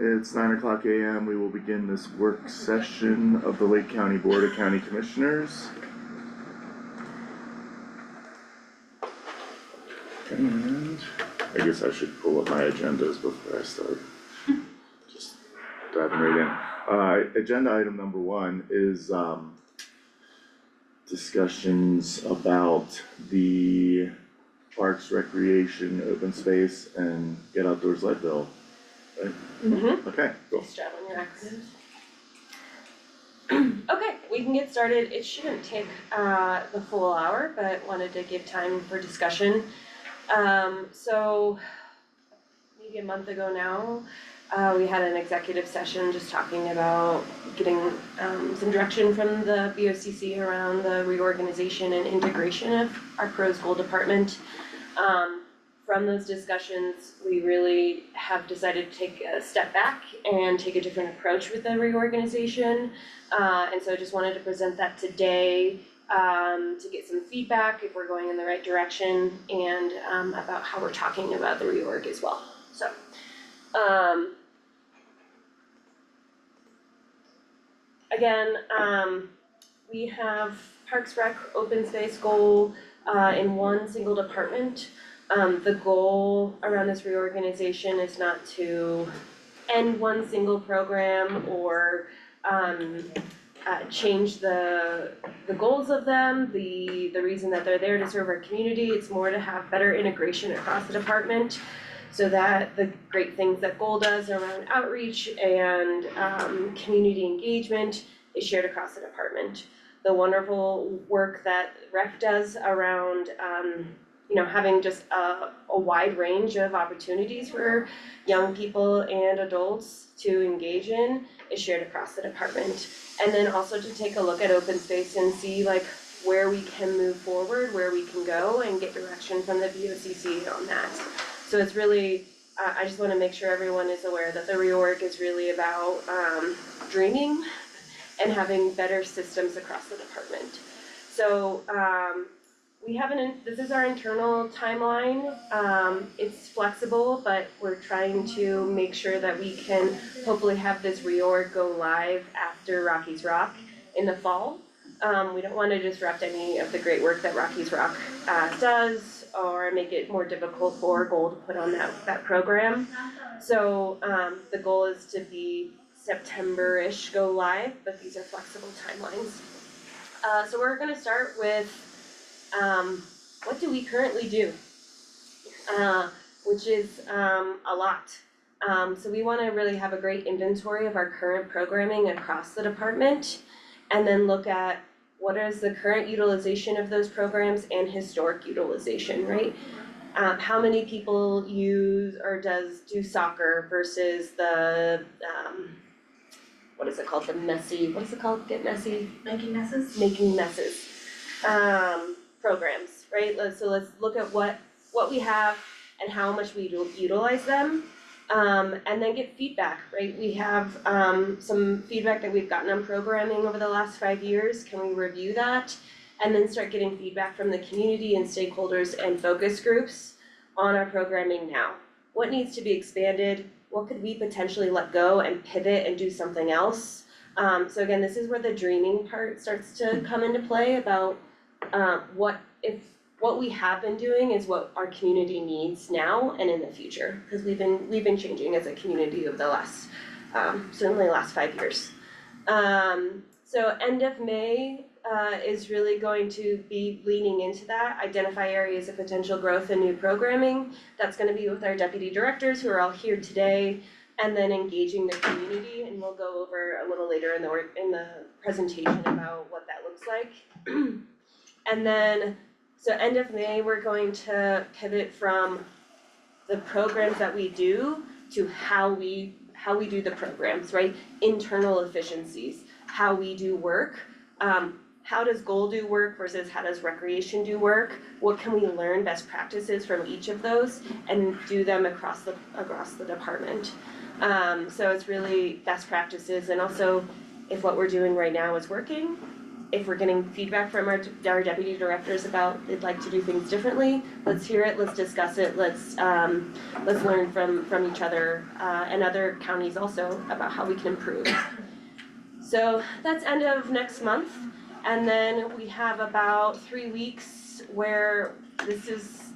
It's 9:00 a.m. We will begin this work session of the Lake County Board of County Commissioners. And I guess I should pull up my agendas before I start. Just diving right in. Agenda item number 1 is discussions about the Parks, Recreation, Open Space, and Get Outdoors Light Bill. Right? Mm-hmm. Okay, cool. Nice job on your acronyms. Okay, we can get started. It shouldn't take the full hour, but wanted to give time for discussion. So maybe a month ago now, we had an executive session just talking about getting some direction from the BOCC around the reorganization and integration of our Pros Goal department. From those discussions, we really have decided to take a step back and take a different approach with the reorganization. And so I just wanted to present that today to get some feedback if we're going in the right direction and about how we're talking about the reorg as well. So, again, we have Parks Rec Open Space Goal in one single department. The goal around this reorganization is not to end one single program or change the goals of them, the reason that they're there to serve our community. It's more to have better integration across the department so that the great things that goal does around outreach and community engagement is shared across the department. The wonderful work that Rec does around having just a wide range of opportunities for young people and adults to engage in is shared across the department. And then also to take a look at open space and see like where we can move forward, where we can go and get direction from the BOCC on that. So it's really, I just wanna make sure everyone is aware that the reorg is really about dreaming and having better systems across the department. So, this is our internal timeline. It's flexible, but we're trying to make sure that we can hopefully have this reorg go live after Rockies Rock in the fall. We don't want to disrupt any of the great work that Rockies Rock does or make it more difficult for Goal to put on that program. So the goal is to be September-ish go live, but these are flexible timelines. So we're gonna start with what do we currently do? Which is a lot. So we wanna really have a great inventory of our current programming across the department and then look at what is the current utilization of those programs and historic utilization, right? How many people use or do soccer versus the, what is it called? Get messy? Making messes? Making messes. Programs, right? So let's look at what we have and how much we utilize them, and then get feedback, right? We have some feedback that we've gotten on programming over the last 5 years. Can we review that? And then start getting feedback from the community and stakeholders and focus groups on our programming now. What needs to be expanded? What could we potentially let go and pivot and do something else? So again, this is where the dreaming part starts to come into play about what we have been doing is what our community needs now and in the future, because we've been changing as a community over the last certainly the last 5 years. So end of May is really going to be leaning into that, identify areas of potential growth and new programming. That's going to be with our deputy directors who are all here today, and then engaging the community, and we'll go over a little later in the presentation about what that looks like. And then, so end of May, we're going to pivot from the programs that we do to how we do the programs, right? Internal efficiencies, how we do work. How does Goal do work versus how does Recreation do work? What can we learn best practices from each of those and do them across the department? So it's really best practices, and also if what we're doing right now is working, if we're getting feedback from our deputy directors about they'd like to do things differently, let's hear it, let's discuss it, let's learn from each other, and other counties also about how we can improve. So that's end of next month, and then we have about 3 weeks where this is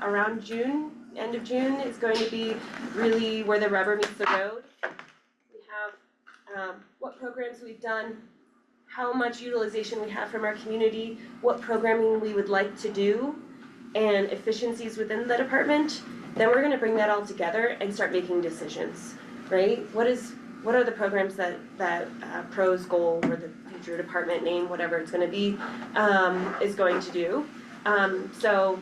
around June, end of June is going to be really where the rubber meets the road. We have what programs we've done, how much utilization we have from our community, what programming we would like to do, and efficiencies within the department. Then we're gonna bring that all together and start making decisions, right? What are the programs that PRO's goal or the future department name, whatever it's gonna be, is going to do. So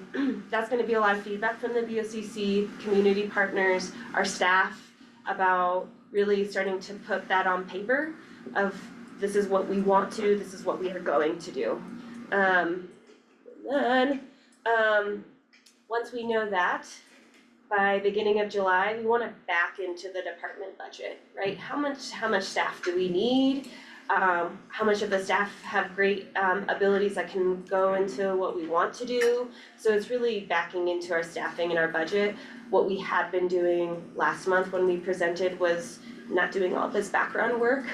that's gonna be a lot of feedback from the BOCC, community partners, our staff, about really starting to put that on paper of this is what we want to do, this is what we are going to do. Once we know that, by beginning of July, we wanna back into the department budget, right? How much staff do we need? How much of the staff have great abilities that can go into what we want to do? So it's really backing into our staffing and our budget. What we had been doing last month when we presented was not doing all this background work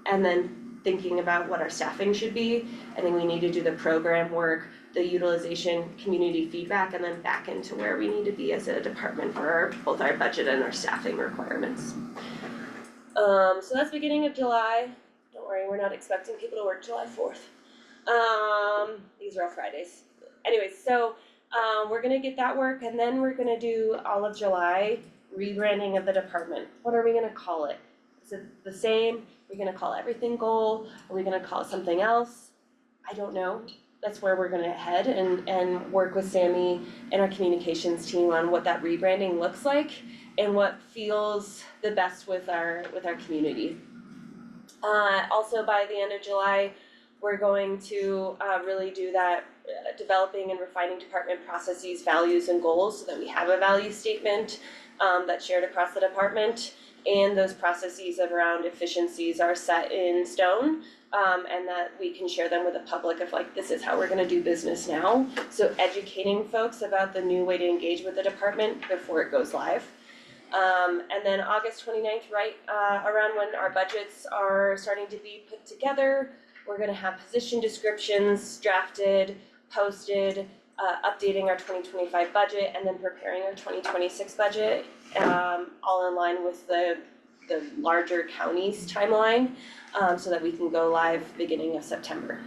and then thinking about what our staffing should be. I think we need to do the program work, the utilization, community feedback, and then back into where we need to be as a department for both our budget and our staffing requirements. So that's beginning of July. Don't worry, we're not expecting people to work July 4th. These are all Fridays. Anyways, so we're gonna get that work, and then we're gonna do all of July rebranding of the department. What are we gonna call it? Is it the same? Are we gonna call everything goal? Are we gonna call it something else? I don't know. That's where we're gonna head and work with Sammy and our communications team on what that rebranding looks like and what feels the best with our community. Also by the end of July, we're going to really do that developing and refining department processes, values, and goals so that we have a value statement that's shared across the department, and those processes around efficiencies are set in stone, and that we can share them with the public of like, this is how we're gonna do business now. So educating folks about the new way to engage with the department before it goes live. And then August 29th, right around when our budgets are starting to be put together, we're gonna have position descriptions drafted, posted, updating our 2025 budget, and then preparing our 2026 budget, all in line with the larger county's timeline, so that we can go live beginning of September.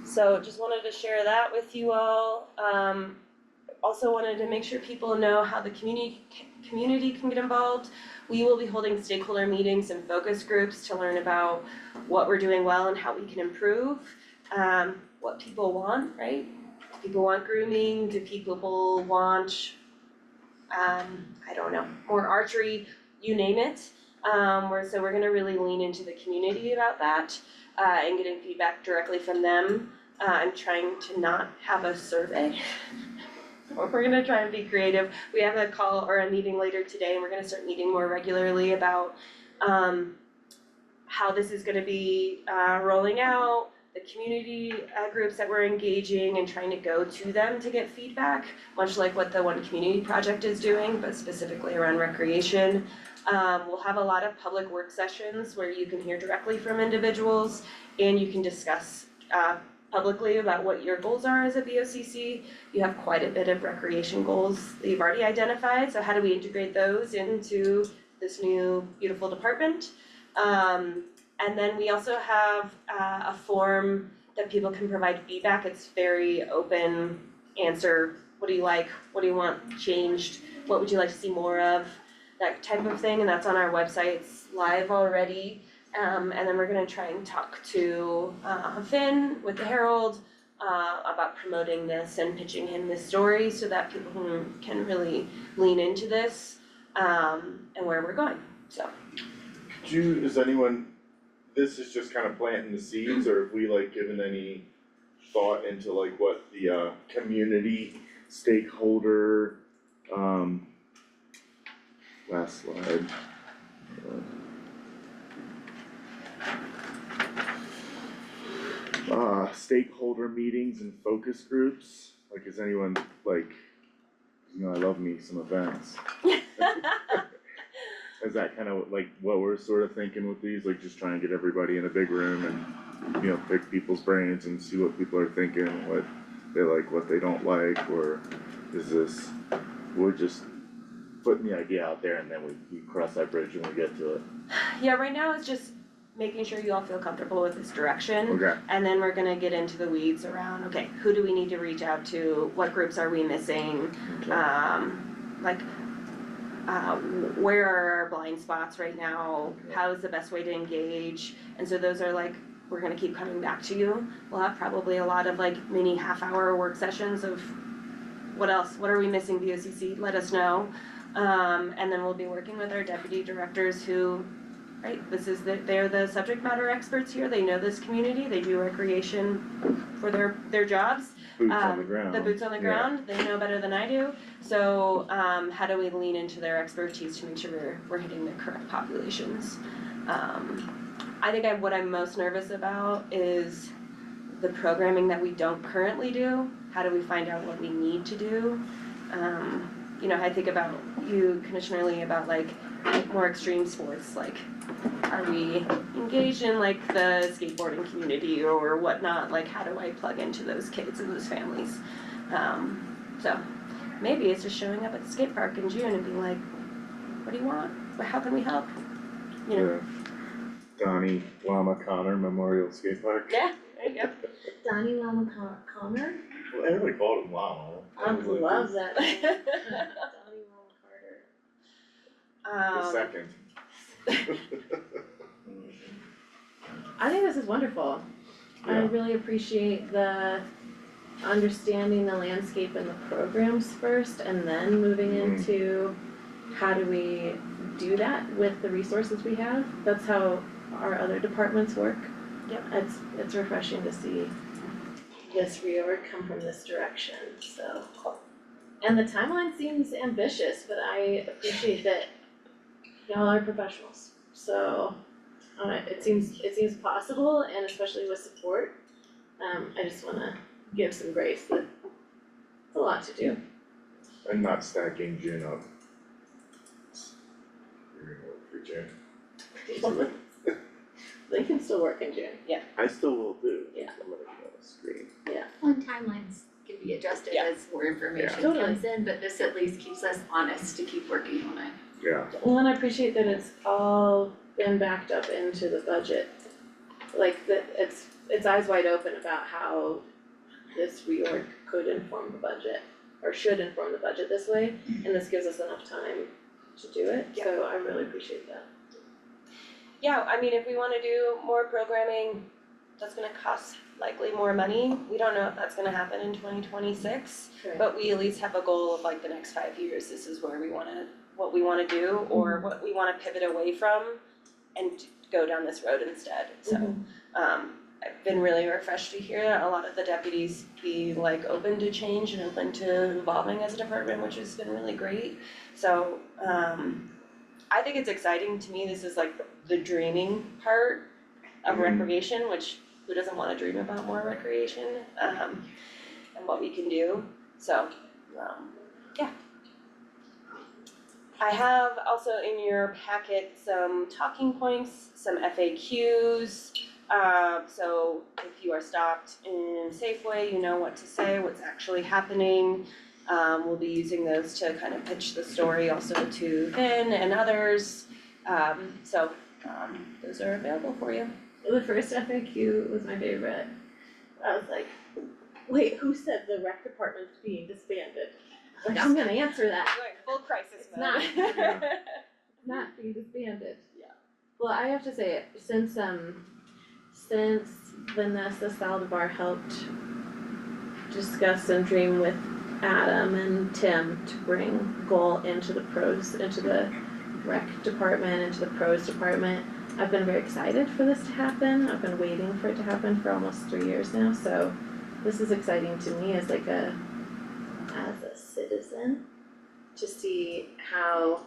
So just wanted to share that with you all. Also wanted to make sure people know how the community can get involved. We will be holding stakeholder meetings and focus groups to learn about what we're doing well and how we can improve. What people want, right? Do people want grooming? Do people want, I don't know, more archery? You name it. So we're gonna really lean into the community about that, and getting feedback directly from them. I'm trying to not have a survey. Or we're gonna try and be creative. We have a call or a meeting later today, and we're gonna start meeting more regularly about how this is gonna be rolling out, the community groups that we're engaging and trying to go to them to get feedback, much like what the One Community Project is doing, but specifically around recreation. We'll have a lot of public work sessions where you can hear directly from individuals and you can discuss publicly about what your goals are as a BOCC. You have quite a bit of recreation goals that you've already identified, so how do we integrate those into this new beautiful department? And then we also have a form that people can provide feedback. It's very open answer. What do you like? What do you want changed? What would you like to see more of? That type of thing, and that's on our website. It's live already. And then we're gonna try and talk to Finn with the Herald about promoting this and pitching him this story so that people can really lean into this and where we're going, so. Is anyone, this is just kind of planting the seeds, or have we like given any thought into like what the community stakeholder, last slide. stakeholder meetings and focus groups, like is anyone like, I love me some events. Is that kind of like what we're sort of thinking with these, like just trying to get everybody in a big room and, pick people's brains and see what people are thinking, what they like, what they don't like, or is this, we're just putting the idea out there and then we cross that bridge when we get to it? Yeah, right now it's just making sure you all feel comfortable with this direction. Okay, And then we're gonna get into the weeds around, okay, who do we need to reach out to? What groups are we missing? okay, Where are our blind spots right now? How is the best way to engage? And so those are like, we're gonna keep coming back to you. We'll have probably a lot of like mini half-hour work sessions of what else, what are we missing, BOCC, let us know. And then we'll be working with our deputy directors who, right, they're the subject matter experts here, they know this community, they do recreation for their jobs. boots on the ground. The boots on the ground, they know better than I do. So, how do we lean into their expertise to make sure we're hitting the correct populations? I think what I'm most nervous about is the programming that we don't currently do. How do we find out what we need to do? I think about you, Commissioner Lee, about like more extreme sports, like are we engaged in like the skateboarding community or whatnot? Like how do I plug into those kids and those families? So maybe it's just showing up at the skate park in June and being like, what do you want? How can we help? Yeah. Donnie Lama Connor Memorial Skate Park. Yeah, there you go. Donnie Lama Connor? Well, everybody called him Lama. I love that name. Donnie Lama Carter. The second. I think this is wonderful. I Yeah. really appreciate the understanding the landscape and the programs first and then moving into how do we do that with the resources we have. That's how our other departments work. Yep. It's refreshing to see this reorg come from this direction, so. And the timeline seems ambitious, but I appreciate that y'all are professionals, so it seems possible, and especially with support. I just wanna give some grace that it's a lot to do. And not stacking June up. We're gonna work for June. They can still work in June. I still will do. Yeah. I'm gonna be on the screen. And timelines can be adjusted Yeah. as more information Totally. comes in, but this at least keeps us honest to keep working on it. Yeah, Well, and I appreciate that it's all been backed up into the budget. Like that it's eyes wide open about how this reorg could inform the budget or should inform the budget this way, and this gives us enough time to do it, so I really appreciate that. Yeah, I mean, if we wanna do more programming, that's gonna cost likely more money. We don't know if that's gonna happen in 2026, but we at least have a goal of like the next 5 years, this is where what we wanna do, or what we wanna pivot away from and go down this road instead, so. I've been really refreshed to hear a lot of the deputies be like open to change and open to evolving as a department, which has been really great. So, I think it's exciting to me, this is like the dreaming part of recreation, which who doesn't wanna dream about more recreation, and what we can do, so, yeah. I have also in your packet some talking points, some FAQs. So if you are stopped in Safeway, you know what to say, what's actually happening. We'll be using those to kind of pitch the story also to Finn and others. Those are available for you. The first FAQ was my favorite. I was like, wait, who said the rec department's being disbanded? Like, I'm gonna answer that. Going full crisis It's mode. not. Yeah. It's not being disbanded. Yeah. Well, I have to say, since Vanessa Saldivar helped discuss and dream with Adam and Tim to bring goal into the rec department, into the pros department, I've been very excited for this to happen. I've been waiting for it to happen for almost 3 years now, so this is exciting to me as a citizen to see how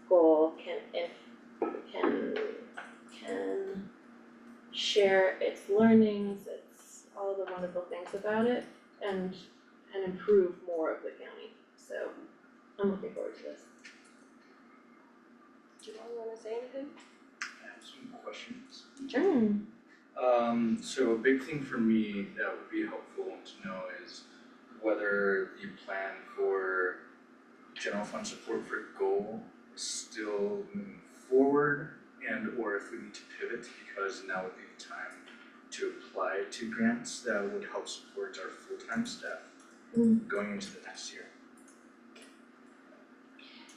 goal can share its learnings, its the wonderful things about it and improve more of the county, so I'm looking forward to this. Do you all wanna say anything? I have some questions. Sure. So a big thing for me that would be helpful to know is whether the plan for general fund support for goal is still moving forward and or if we need to pivot because now would be the time to apply to grants that would help support our full-time staff going into the next year.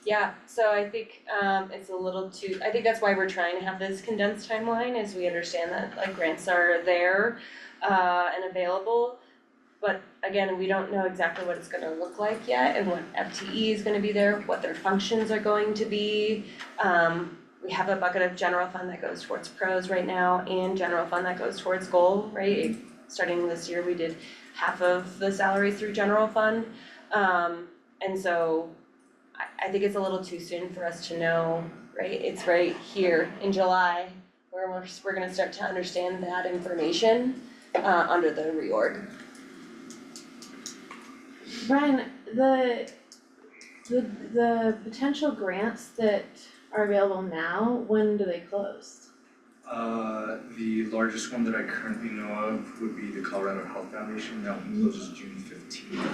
Yeah, so I think it's a little too, I think that's why we're trying to have this condensed timeline, is we understand that like grants are there and available. But again, we don't know exactly what it's gonna look like yet and what FTE is gonna be there, what their functions are going to be. We have a bucket of general fund that goes towards pros right now and general fund that goes towards goal, right? Starting this year, we did half of the salaries through general fund. And so I think it's a little too soon for us to know, right? It's right here in July where we're gonna start to understand that information under the reorg. Brian, the potential grants that are available now, when do they close? The largest one that I currently know of would be the Colorado Health Foundation, that one closes June 15th.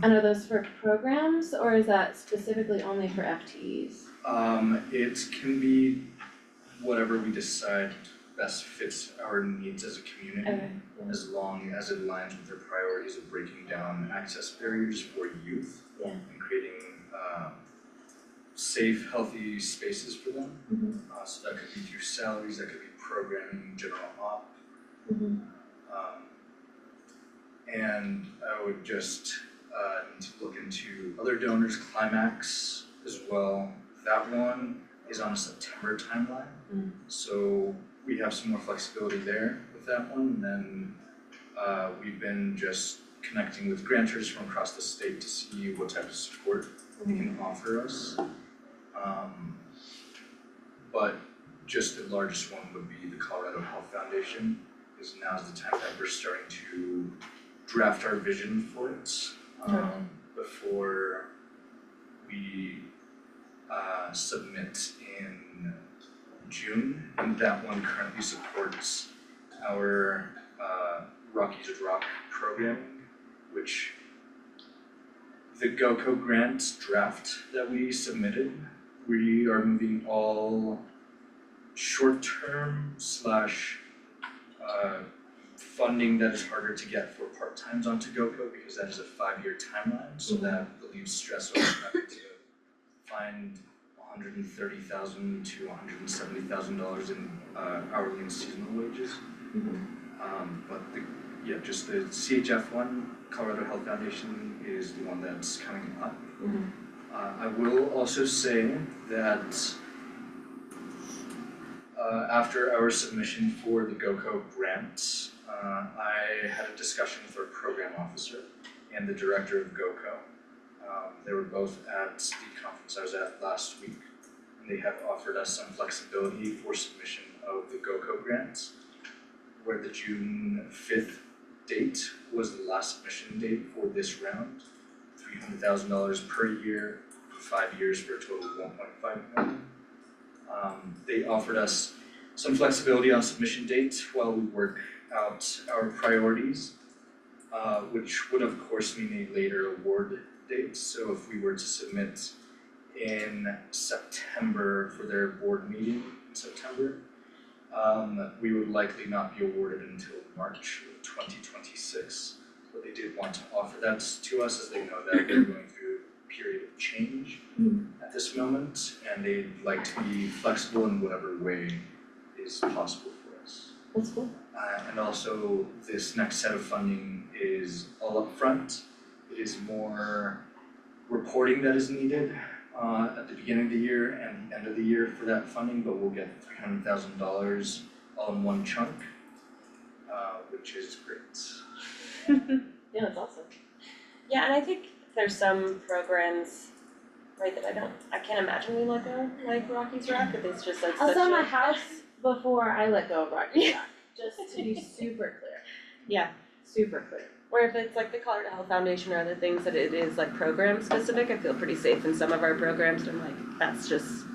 And are those for programs or is that specifically only for FTEs? It can be whatever we decide best fits our needs as a community. Okay. As long as it aligns with their priorities of breaking down access barriers for youth. Yeah. And creating safe, healthy spaces for them. So that could be through salaries, that could be programming, general op. And I would just need to look into other donors, Climax as well. That one is on a September timeline. So we have some more flexibility there with that one. And then we've been just connecting with grantors from across the state to see what type of support they can offer us. But just the largest one would be the Colorado Health Foundation, because now's the time that we're starting to draft our vision for it before we submit in June. And that one currently supports our Rockies Rock programming, which the GoCo grant draft that we submitted, we are moving all short-term slash funding that is harder to get for part-times onto GoCo because that is a 5-year timeline, so that relieves stress over having to find $130,000 to $170,000 in hourly and seasonal wages. But just the CHF one, Colorado Health Foundation, is the one that's coming up. I will also say that after our submission for the GoCo grant, I had a discussion with our program officer and the director of GoCo. They were both at the conference I was at last week, and they have offered us some flexibility for submission of the GoCo grants, where the June 5th date was the last submission date for this round, $300,000 per year for 5 years for a total of $1.5 million. They offered us some flexibility on submission dates while we work out our priorities, which would of course mean a later award date. So if we were to submit in September for their board meeting in September, we would likely not be awarded until March of 2026. But they did want to offer that to us, as they know that we're going through a period of change at this moment, and they'd like to be flexible in whatever way is possible for us. That's cool. And also, this next set of funding is all upfront. It is more reporting that is needed at the beginning of the year and the end of the year for that funding, but we'll get $300,000 all in one chunk, which is great. Yeah, that's awesome. Yeah, and I think there's some programs, right, that I can't imagine we let go, like Rockies Rock, if it's just like I'll such sell my a. house before I let go of Rocky Rock, just to be super clear. super clear. Or if it's like the Colorado Health Foundation or other things that it is like program specific, I feel pretty safe in some of our programs, and I'm like, that's just,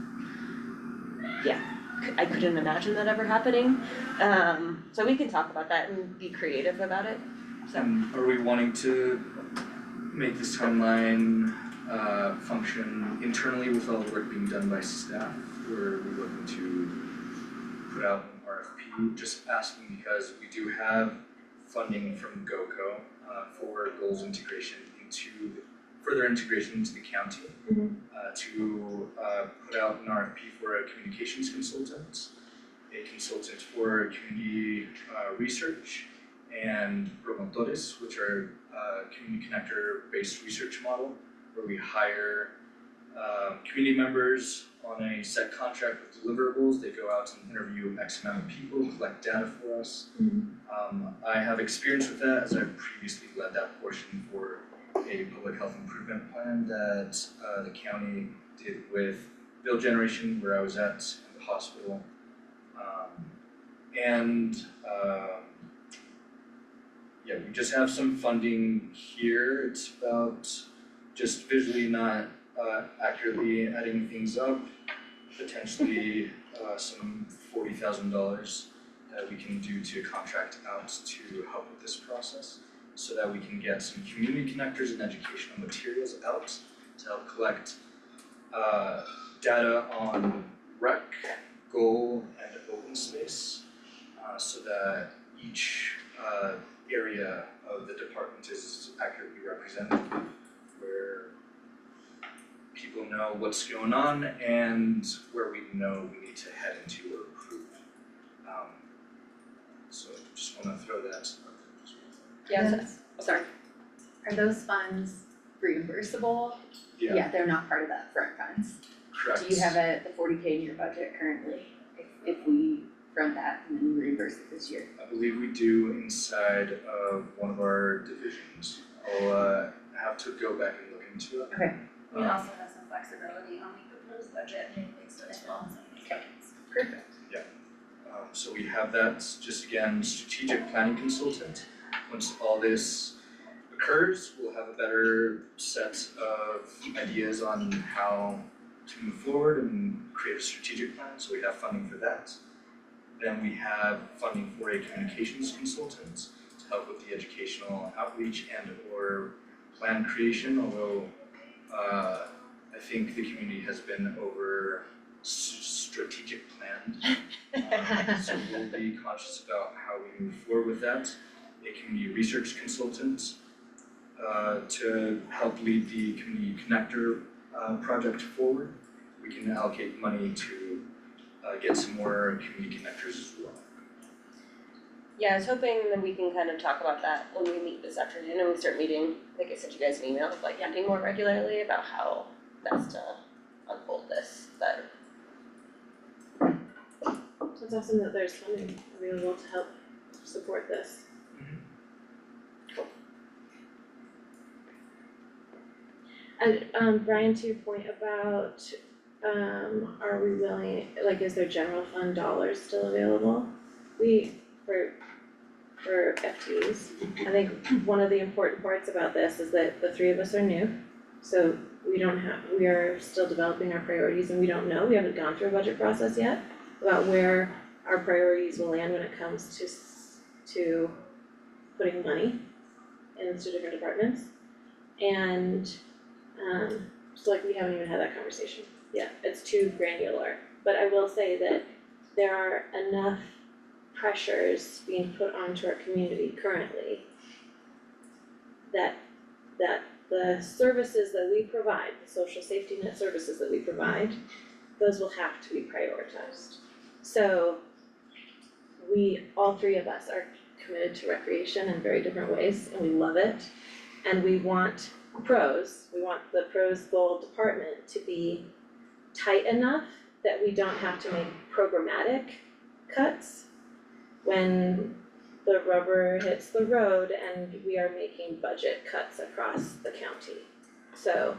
I couldn't imagine that ever happening. So we can talk about that and be creative about it, so. Are we wanting to make this timeline function internally with all the work being done by staff? Or are we looking to put out an RFP? Just asking because we do have funding from GOCO for goals integration into, further integration into the county. To put out an RFP for a communications consultant, a consultant for community research, and promotores, which are community connector based research model where we hire community members on a set contract with deliverables. They go out and interview X amount of people, collect data for us. I have experience with that as I previously led that portion for a public health improvement plan that the county did with bill generation where I was at the hospital. We just have some funding here. It's about just visually not accurately adding things up, potentially some $40,000 that we can do to contract out to help with this process so that we can get some community connectors and educational materials out to help collect data on rec, goal, and open space so that each area of the department is accurately represented, where people know what's going on and where we know we need to head into or improve. So just wanna throw that out there. Yes, sorry. Are those funds reimbursable? Yeah, they're not part of that front funds. Correct. Do you have the 40K in your budget currently, if we front that and then reimburse it this year? I believe we do inside of one of our divisions. I'll have to go back and look into it. Okay. We also have some flexibility on the proposed budget and things as well, so these things. Perfect. So we have that, just again, strategic planning consultant. Once all this occurs, we'll have a better set of ideas on how to move forward and create a strategic plan, so we have funding for that. Then we have funding for a communications consultant to help with the educational outreach and or plan creation, although I think the community has been over strategic planned. So we'll be conscious about how we move forward with that. A community research consultant to help lead the community connector project forward. We can allocate money to get some more community connectors as well. Yeah, I was hoping that we can kind of talk about that when we meet this afternoon and we start meeting, like I sent you guys an email, like meeting more regularly about how best to unfold this better. So it's awesome that there's funding available to help support this. Cool. And Brian, to your point about are we willing, like, is there general fund dollars still available? For FTEs, I think one of the important parts about this is that the three of us are new. So we are still developing our priorities and we don't know, we haven't gone through a budget process yet about where our priorities will land when it comes to putting money into different departments. And so like we haven't even had that conversation yet, it's too granular. But I will say that there are enough pressures being put onto our community currently that the services that we provide, the social safety net services that we provide, those will have to be prioritized. So all three of us are committed to recreation in very different ways and we love it. And we want the pros goal department to be tight enough that we don't have to make programmatic cuts when the rubber hits the road and we are making budget cuts across the county. So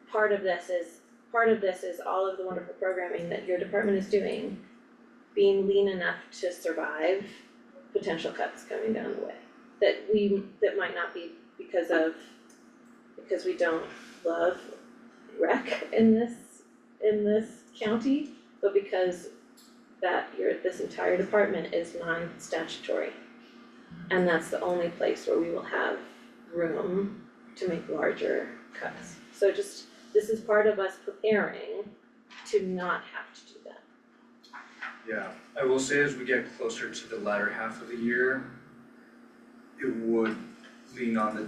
part of this is all of the wonderful programming that your department is doing, being lean enough to survive potential cuts coming down the way. that might not be because we don't love rec in this county, but because this entire department is non-statutory. And that's the only place where we will have room to make larger cuts. So this is part of us preparing to not have to do that. Yeah, I will say as we get closer to the latter half of the year, it would lean on the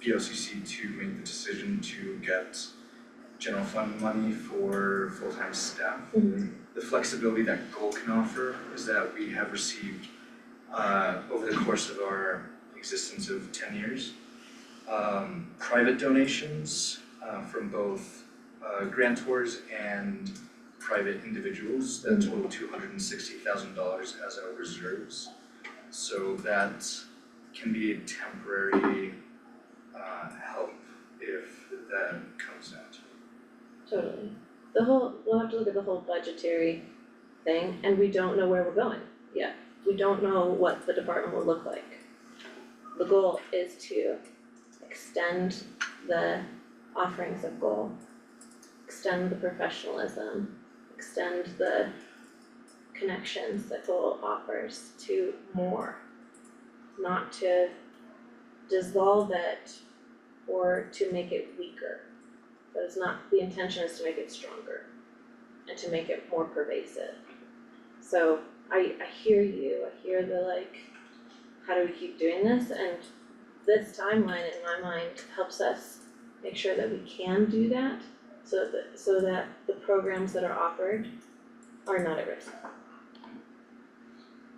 BOCC to make the decision to get general fund money for full-time staff. The flexibility that Goal can offer is that we have received over the course of our existence of 10 years, private donations from both grantors and private individuals that total $260,000 as our reserves. So that can be a temporary help if that comes down to it. Totally. We'll have to look at the whole budgetary thing, and we don't know where we're going yet. We don't know what the department will look like. The goal is to extend the offerings of Goal, extend the professionalism, extend the connections that Goal offers to more, not to dissolve it or to make it weaker. But it's not, the intention is to make it stronger and to make it more pervasive. So I hear you, I hear the how do we keep doing this? And this timeline in my mind helps us make sure that we can do that so that the programs that are offered are not at risk.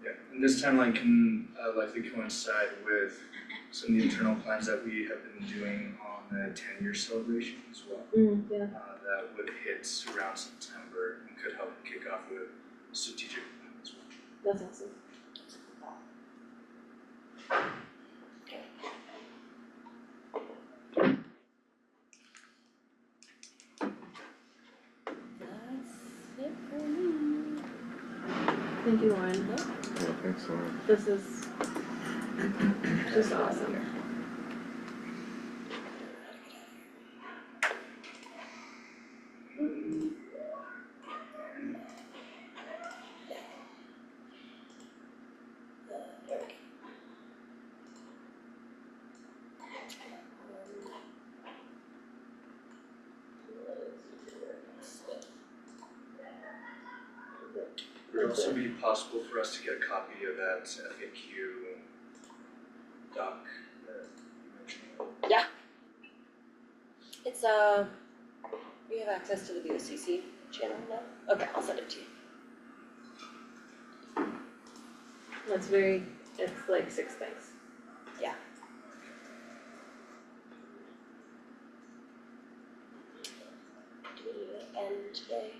Yeah, and this timeline can likely coincide with some of the internal plans that we have been doing on the 10-year celebration as well. Yeah, That would hit around September and could help kick off a strategic plan as well. that's awesome. That's it for me. Thank you, Lauren. Yeah, thanks, Lauren. This is just awesome. Would it also be possible for us to get a copy of that FAQ doc that you mentioned? It's we have access to the BOCC channel now? Okay, I'll send it to you. It's like 6 things. Do we need to end today?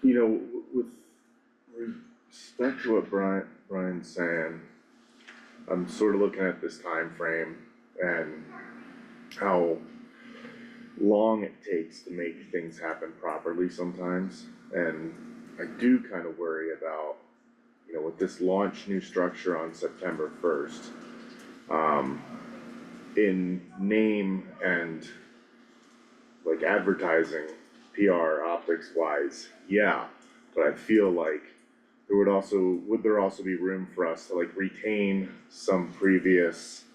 You know, with respect to what Brian's saying, I'm sort of looking at this time frame and how long it takes to make things happen properly sometimes. And I do kind of worry about, you know, with this launch new structure on September 1st, in name and like advertising, PR, optics wise, yeah, but I feel like would there also be room for us to like retain some previous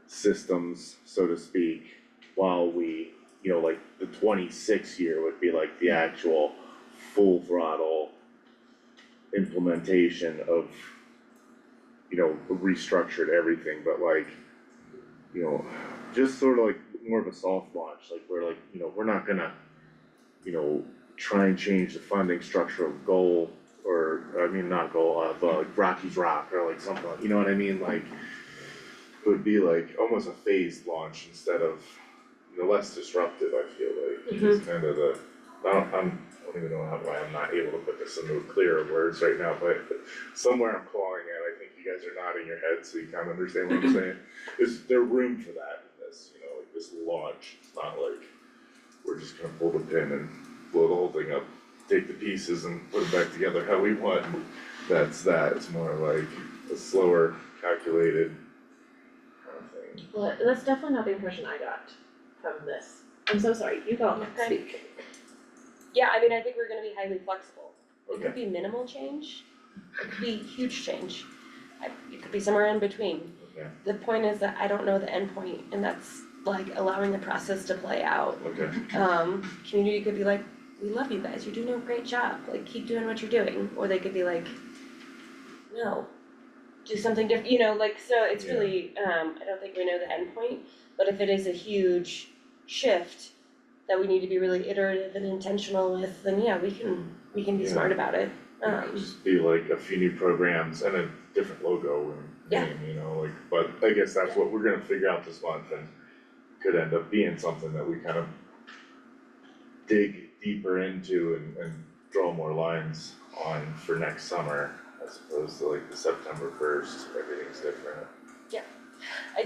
systems, so to speak, while we, you know, like the 26 year would be like the actual full throttle implementation of, you know, restructured everything, but like, you know, just sort of like more of a soft launch, like we're like, you know, we're not gonna, you know, try and change the funding structure of Goal, or, I mean, not Goal, like Rocky's Rock, or like something, you know what I mean, like, it would be like almost a phased launch instead of, you know, less disruptive, I feel like, is kind of the, I don't even know why I'm not able to put this into clearer words right now, but somewhere I'm clawing at, I think you guys are nodding your heads, so you kind of understand what I'm saying. Is there room for that in this, you know, like this launch? It's not like we're just gonna pull the pin and blow the whole thing up, take the pieces and put it back together how we want, it's more like a slower calculated kind of thing. Well, that's definitely not the impression I got from this. I'm so sorry, you go Okay. speak. Yeah, I mean, I think we're gonna be highly flexible. It Okay. could be minimal change, it could be huge change. It could be somewhere in between. Okay, The point is that I don't know the end point, and that's like allowing the process to play out. okay, Community could be like, we love you guys, you're doing a great job, like keep doing what you're doing, or they could be like, no, do something different, like, so it's Yeah. really, I don't think we know the end point, but if it is a huge shift that we need to be really iterative and intentional with, then yeah, we can be Yeah. smart about it. it could just be like a few new programs and a different logo and Yeah. name, but I guess that's what we're gonna figure out this month and could end up being something that we kind of dig deeper into and draw more lines on for next summer as opposed to like the September 1st, everything's different.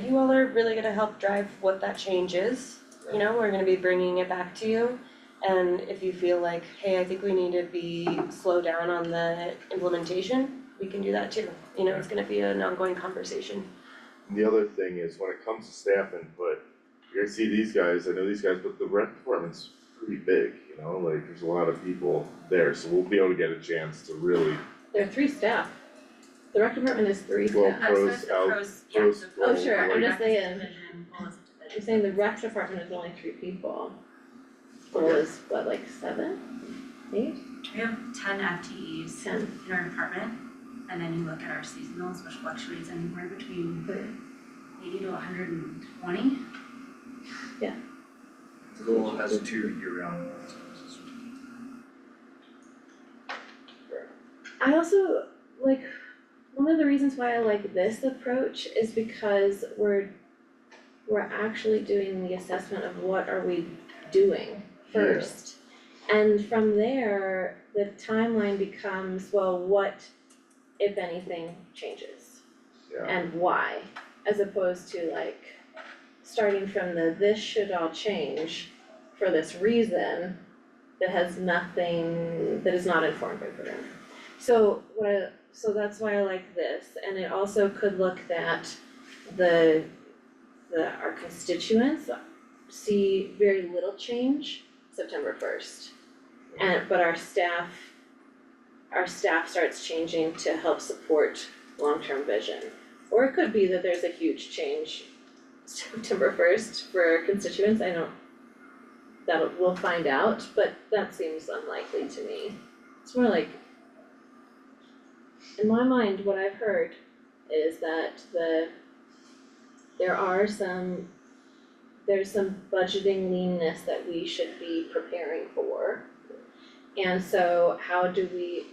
You all are really gonna help drive what that change is, we're gonna be bringing it back to you. And if you feel like, hey, I think we need to slow down on the implementation, we can do that too. It's gonna be an ongoing conversation. And the other thing is when it comes to staff input, you're gonna see these guys, I know these guys, but the rec department's pretty big, like there's a lot of people there, so we'll be able to get a chance to really, There are 3 staff. The rec department is 3 Well, staff. pros out- pros Oh, sure, I'm like- just saying, Division, goal is a I'm division. saying the rec department is only 3 people. Goal Okay. is what, like 7, 8, We have 10 FTEs 10? in our department, and then you look at our seasonals, which fluctuates anywhere between 80 to 120. The goal has 2 year-round. I also like, one of the reasons why I like this approach is because we're actually doing the assessment of what are we doing first. And from there, the timeline becomes, well, what, if anything, changes? yeah, And why, as opposed to like starting from this should all change for this reason that has nothing, that is not informed by program. So that's why I like this, and it also could look that our constituents see very little change September 1st. But our staff starts changing to help support long-term vision. Or it could be that there's a huge change September 1st for our constituents, we'll find out, but that seems unlikely to me. It's more like, in my mind, what I've heard is that there's some budgeting leanness that we should be preparing for. And so how do we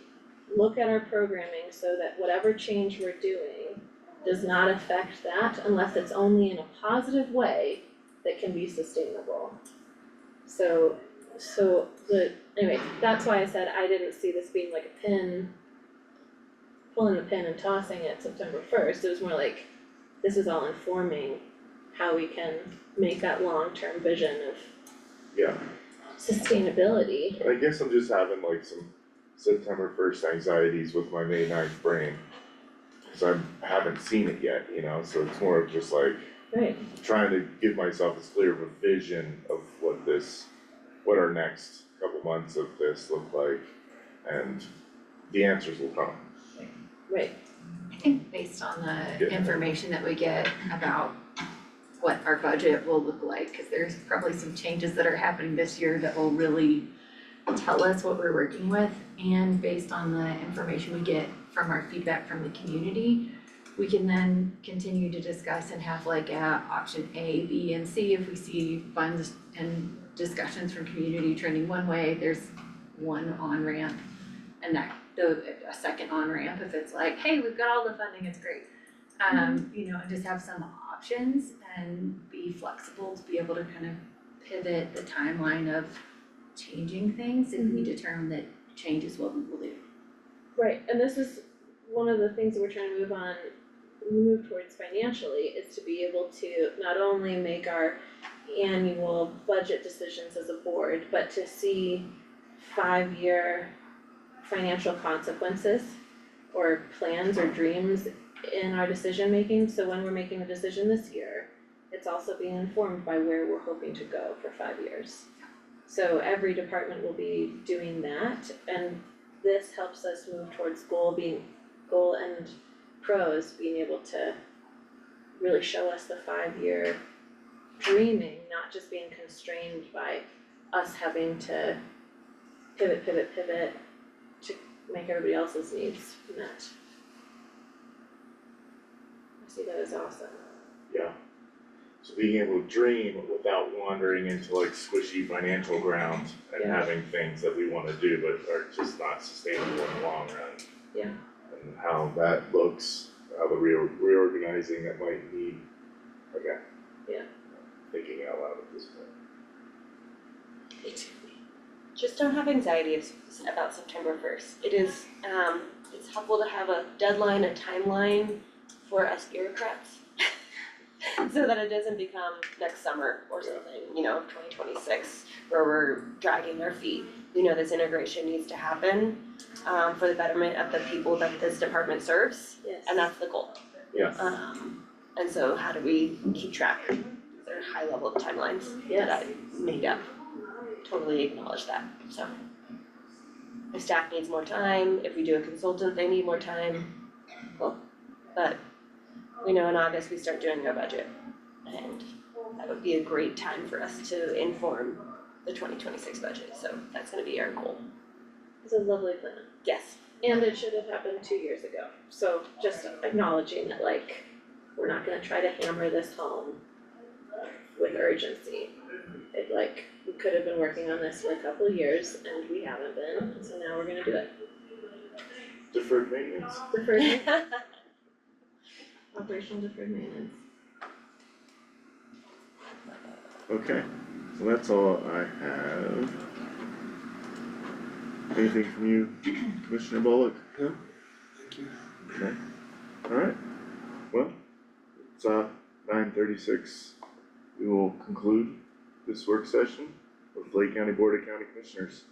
look at our programming so that whatever change we're doing does not affect that unless it's only in a positive way that can be sustainable. Anyway, that's why I said I didn't see this being like a pin, pulling the pin and tossing it September 1st. It was more like, this is all informing how we can make that long-term vision of yeah. sustainability. I guess I'm just having like some September 1st anxieties with my May 9th brain. Cause I haven't seen it yet, so it's more of just like Right. trying to give myself as clear of a vision of what our next couple months of this look like, and the answers will come. Right. I think based on the Yeah. information that we get about what our budget will look like, cause there's probably some changes that are happening this year that will really tell us what we're working with, and based on the information we get from our feedback from the community, we can then continue to discuss and have like a option A, B, and C. If we see funds and discussions from community trending one way, there's one on-ramp, and a second on-ramp if it's like, hey, we've got all the funding, it's great. And just have some options and be flexible to be able to kind of pivot the timeline of changing things if we determine that change is what we will do. Right, and this is one of the things that we're trying to move towards financially, is to be able to not only make our annual budget decisions as a board, but to see 5-year financial consequences or plans or dreams in our decision making, so when we're making a decision this year, it's also being informed by where we're hoping to go for 5 years. So every department will be doing that, and this helps us move towards goal and pros being able to really show us the 5-year dreaming, not just being constrained by us having to pivot to make everybody else's needs met. I see that as awesome. Yeah. So being able to dream without wandering into like squishy financial ground and Yeah. having things that we wanna do but are just not sustainable in the long run. Yeah. And how that looks, how the reorganizing that might need, okay. Yeah. Thinking out loud at this point. Just don't have anxiety about September 1st. It is, it's helpful to have a deadline, a timeline for us bureaucrats. So that it doesn't become next summer or something, you know, of 2026, where we're dragging our feet. We know this integration needs to happen, for the betterment of the people that this department serves, Yes. and that's the goal. Yeah. And so how do we keep track? There are high level timelines that I made up. Totally acknowledge that, so. The staff needs more time, if we do a consultant, they need more time, cool. But we know in August we start doing our budget, and that would be a great time for us to inform the 2026 budget, so that's gonna be our goal. It's a lovely plan. Yes. And it should have happened 2 years ago, so just acknowledging that like, we're not gonna try to hammer this home with urgency. It like, we could have been working on this for a couple of years and we haven't been, so now we're gonna do it. Deferred maintenance. Deferred, operational deferred maintenance. Okay, so that's all I have. Anything from you, Commissioner Bullock? No, thank you. Okay, alright, well, it's 9:36. We will conclude this work session with Lake County Board of County Commissioners.